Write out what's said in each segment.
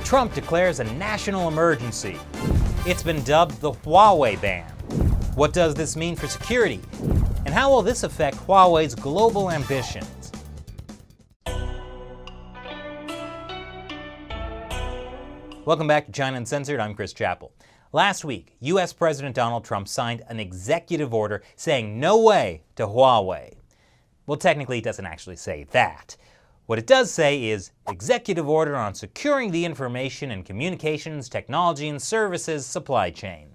Trump declares a national emergency. It's been dubbed the Huawei ban. What does this mean for security? And how will this affect Huawei's global ambitions? Welcome back to China Uncensored. I'm Chris Chappell. Last week, U.S. President Donald Trump signed an executive order saying no way to Huawei. Well, technically, it doesn't actually say that. What it does say is executive order on securing the information and communications, technology, and services supply chain.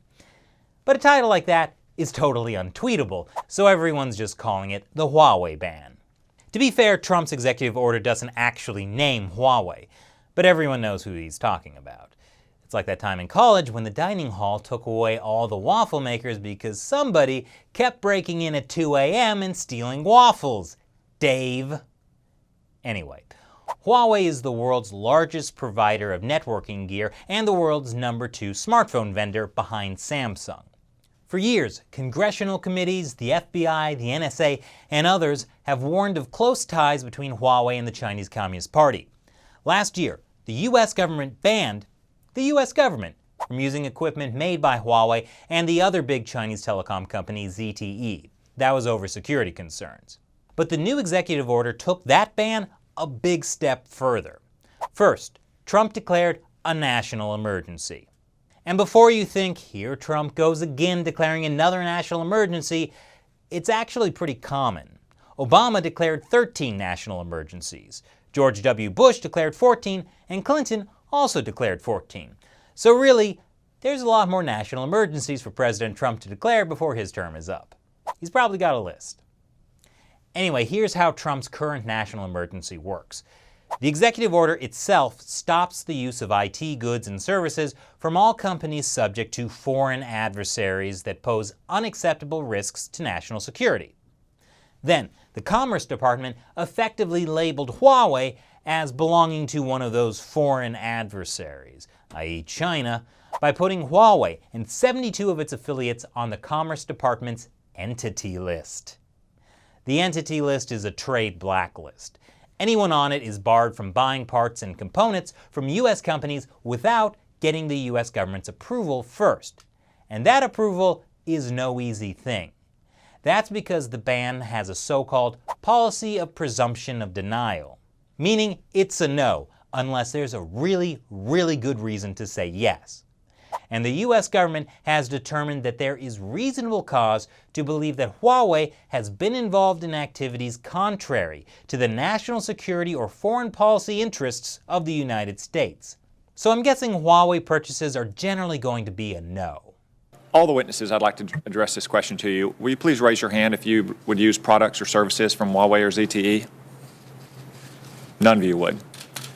But a title like that is totally untweetable, so everyone's just calling it the Huawei ban. To be fair, Trump's executive order doesn't actually name Huawei, but everyone knows who he's talking about. It's like that time in college when the dining hall took away all the waffle makers because somebody kept breaking in at 2 a.m. and stealing waffles. Dave. Anyway, Huawei is the world's largest provider of networking gear and the world's number 2 smartphone vendor behind Samsung. For years, congressional committees, the FBI, the NSA, and others have warned of close ties between Huawei and the Chinese Communist Party. Last year, the U.S. government banned the U.S. government from using equipment made by Huawei and the other big Chinese telecom company ZTE. That was over security concerns. But the new executive order took that ban a big step further. First, Trump declared a national emergency. And before you think, here Trump goes again declaring another national emergency, it's actually pretty common. Obama declared 13 national emergencies. George W. Bush declared 14, and Clinton also declared 14. So really, there's a lot more national emergencies for President Trump to declare before his term is up. He's probably got a list. Anyway, here's how Trump's current national emergency works. The executive order itself stops the use of IT goods and services from all companies subject to foreign adversaries that pose unacceptable risks to national security. Then, the Commerce Department effectively labeled Huawei as belonging to one of those foreign adversaries, i.e. China, by putting Huawei and 72 of its affiliates on the Commerce Department's Entity List. The Entity List is a trade blacklist. Anyone on it is barred from buying parts and components from U.S. companies without getting the U.S. government's approval first. And that approval is no easy thing. That's because the ban has a so-called policy of presumption of denial, meaning it's a no unless there's a really, really good reason to say yes. And the U.S. government has determined that there is reasonable cause to believe that Huawei has been involved in activities contrary to the national security or foreign policy interests of the United States. So I'm guessing Huawei purchases are generally going to be a no. All the witnesses, I'd like to address this question to you. Will you please raise your hand if you would use products or services from Huawei or ZTE? None of you would.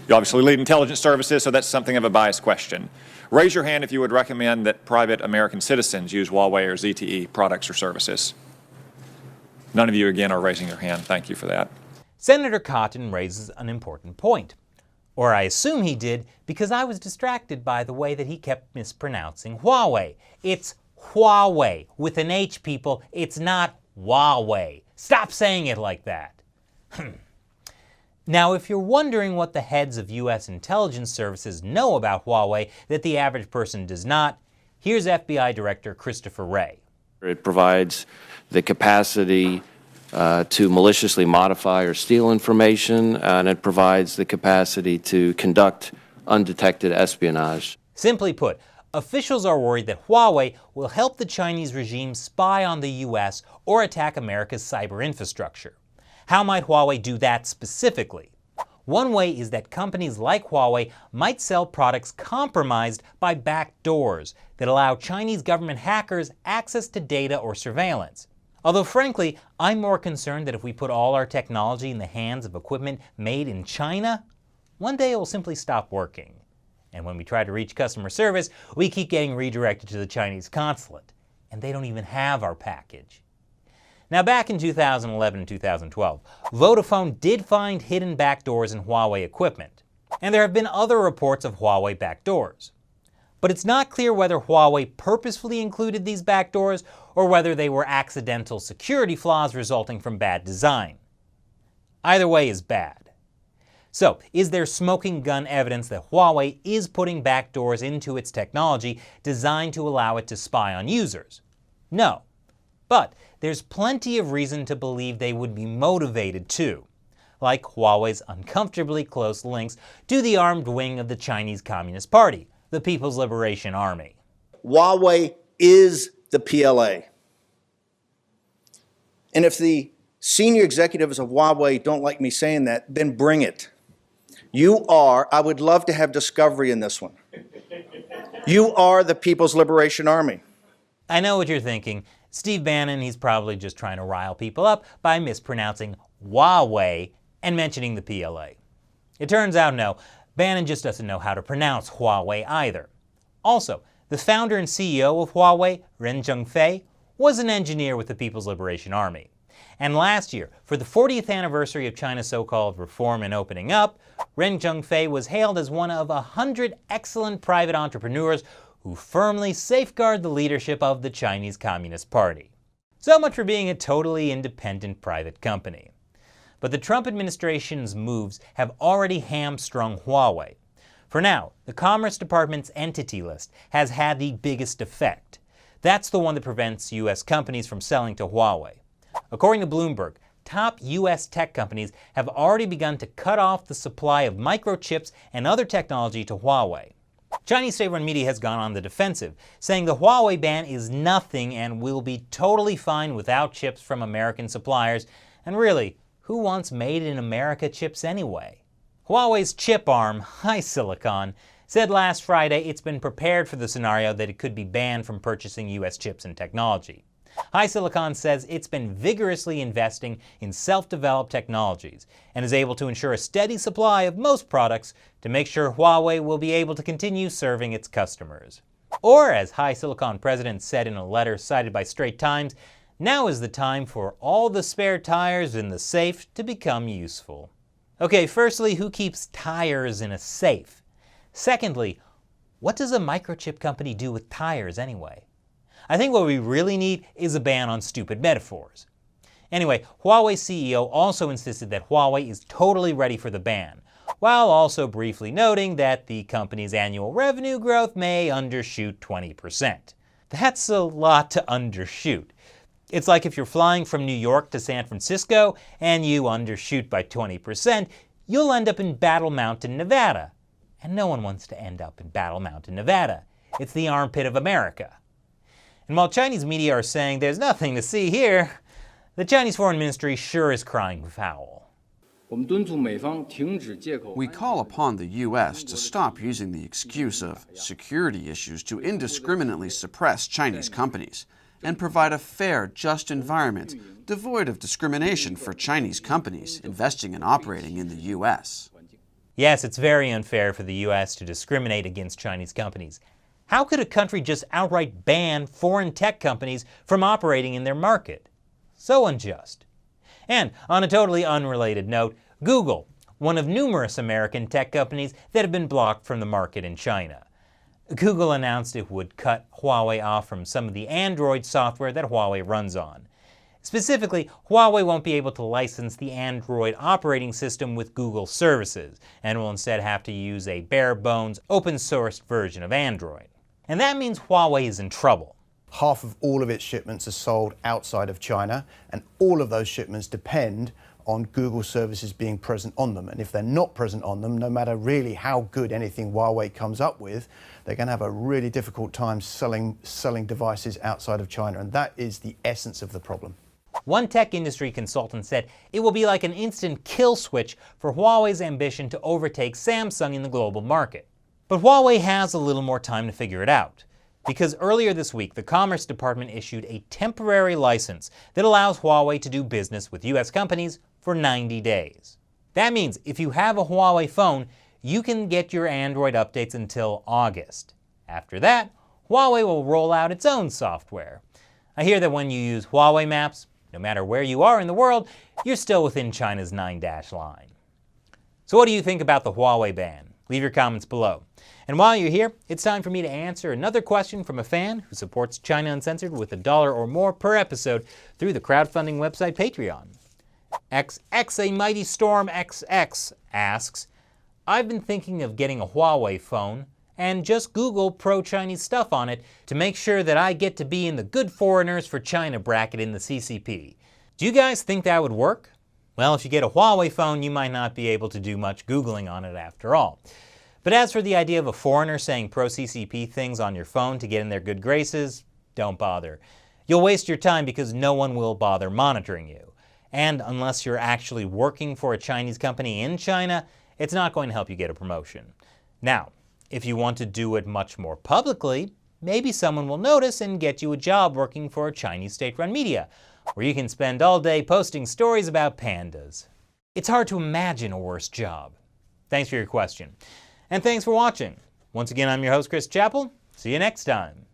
You obviously lead intelligence services, so that's something of a biased question. Raise your hand if you would recommend that private American citizens use Huawei or ZTE products or services. None of you, again, are raising your hand. Thank you for that. Senator Cotton raises an important point. Or I assume he did because I was distracted by the way that he kept mispronouncing Huawei. It's Huawei with an H, people. It's not Huawei. Stop saying it like that. Now, if you're wondering what the heads of U.S. intelligence services know about Huawei that the average person does not, here's FBI Director Christopher Wray. It provides the capacity to maliciously modify or steal information, and it provides the capacity to conduct undetected espionage. Simply put, officials are worried that Huawei will help the Chinese regime spy on the U.S. or attack America's cyber infrastructure. How might Huawei do that specifically? One way is that companies like Huawei might sell products compromised by back doors that allow Chinese government hackers access to data or surveillance. Although frankly, I'm more concerned that if we put all our technology in the hands of equipment made in China, one day it will simply stop working. And when we try to reach customer service, we keep getting redirected to the Chinese consulate, and they don't even have our package. Now, back in 2011 and 2012, Vodafone did find hidden backdoors in Huawei equipment, and there have been other reports of Huawei backdoors. But it's not clear whether Huawei purposefully included these backdoors or whether they were accidental security flaws resulting from bad design. Either way is bad. So, is there smoking gun evidence that Huawei is putting backdoors into its technology designed to allow it to spy on users? No. But there's plenty of reason to believe they would be motivated to, like Huawei's uncomfortably close links to the armed wing of the Chinese Communist Party, the People's Liberation Army. Huawei is the PLA. And if the senior executives of Huawei don't like me saying that, then bring it. I would love to have discovery in this one. You are the People's Liberation Army. I know what you're thinking. Steve Bannon, he's probably just trying to rile people up by mispronouncing Huawei and mentioning the PLA. It turns out no, Bannon just doesn't know how to pronounce Huawei either. Also, the founder and CEO of Huawei, Ren Zhengfei, was an engineer with the People's Liberation Army. And last year, for the 40th anniversary of China's so-called reform and opening up, Ren Zhengfei was hailed as one of 100 excellent private entrepreneurs who firmly safeguard the leadership of the Chinese Communist Party. So much for being a totally independent private company. But the Trump administration's moves have already hamstrung Huawei. For now, the Commerce Department's entity list has had the biggest effect. That's the one that prevents U.S. companies from selling to Huawei. According to Bloomberg, top U.S. tech companies have already begun to cut off the supply of microchips and other technology to Huawei. Chinese state-run media has gone on the defensive, saying the Huawei ban is nothing and will be totally fine without chips from American suppliers. And really, who wants made-in-America chips anyway? Huawei's chip arm, HiSilicon, said last Friday it's been prepared for the scenario that it could be banned from purchasing U.S. chips and technology. HiSilicon says it's been vigorously investing in self-developed technologies and is able to ensure a steady supply of most products to make sure Huawei will be able to continue serving its customers. Or, as HiSilicon president said in a letter cited by Straits Times, now is the time for all the spare tires in the safe to become useful. Okay, firstly, who keeps tires in a safe? Secondly, what does a microchip company do with tires anyway? I think what we really need is a ban on stupid metaphors. Anyway, Huawei's CEO also insisted that Huawei is totally ready for the ban, while also briefly noting that the company's annual revenue growth may undershoot 20%. That's a lot to undershoot. It's like if you're flying from New York to San Francisco and you undershoot by 20%, you'll end up in Battle Mountain, Nevada. And no one wants to end up in Battle Mountain, Nevada. It's the armpit of America. And while Chinese media are saying there's nothing to see here, the Chinese Foreign Ministry sure is crying foul. We call upon the U.S. to stop using the excuse of security issues to indiscriminately suppress Chinese companies and provide a fair, just environment devoid of discrimination for Chinese companies investing and operating in the U.S. Yes, it's very unfair for the U.S. to discriminate against Chinese companies. How could a country just outright ban foreign tech companies from operating in their market? So unjust. And on a totally unrelated note, Google, one of numerous American tech companies that have been blocked from the market in China. Google announced it would cut Huawei off from some of the Android software that Huawei runs on. Specifically, Huawei won't be able to license the Android operating system with Google services, and will instead have to use a bare-bones, open-sourced version of Android. And that means Huawei is in trouble. Half of all of its shipments are sold outside of China, and all of those shipments depend on Google services being present on them. And if they're not present on them, no matter really how good anything Huawei comes up with, they're going to have a really difficult time selling devices outside of China. And that is the essence of the problem. One tech industry consultant said it will be like an instant kill switch for Huawei's ambition to overtake Samsung in the global market. But Huawei has a little more time to figure it out, because earlier this week the Commerce Department issued a temporary license that allows Huawei to do business with U.S. companies for 90 days. That means if you have a Huawei phone, you can get your Android updates until August. After that, Huawei will roll out its own software. I hear that when you use Huawei Maps, no matter where you are in the world, you're still within China's 9-dash line. So what do you think about the Huawei ban? Leave your comments below. And while you're here, it's time for me to answer another question from a fan who supports China Uncensored with $1 or more per episode through the crowdfunding website Patreon. XX A Mighty Storm XX asks, I've been thinking of getting a Huawei phone and just Google pro-Chinese stuff on it to make sure that I get to be in the good foreigners for China bracket in the CCP. Do you guys think that would work? Well, if you get a Huawei phone, you might not be able to do much Googling on it after all. But as for the idea of a foreigner saying pro-CCP things on your phone to get in their good graces, don't bother. You'll waste your time because no one will bother monitoring you. And unless you're actually working for a Chinese company in China, it's not going to help you get a promotion. Now, if you want to do it much more publicly, maybe someone will notice and get you a job working for a Chinese state-run media, where you can spend all day posting stories about pandas. It's hard to imagine a worse job. Thanks for your question. And thanks for watching. Once again, I'm your host, Chris Chappell. See you next time.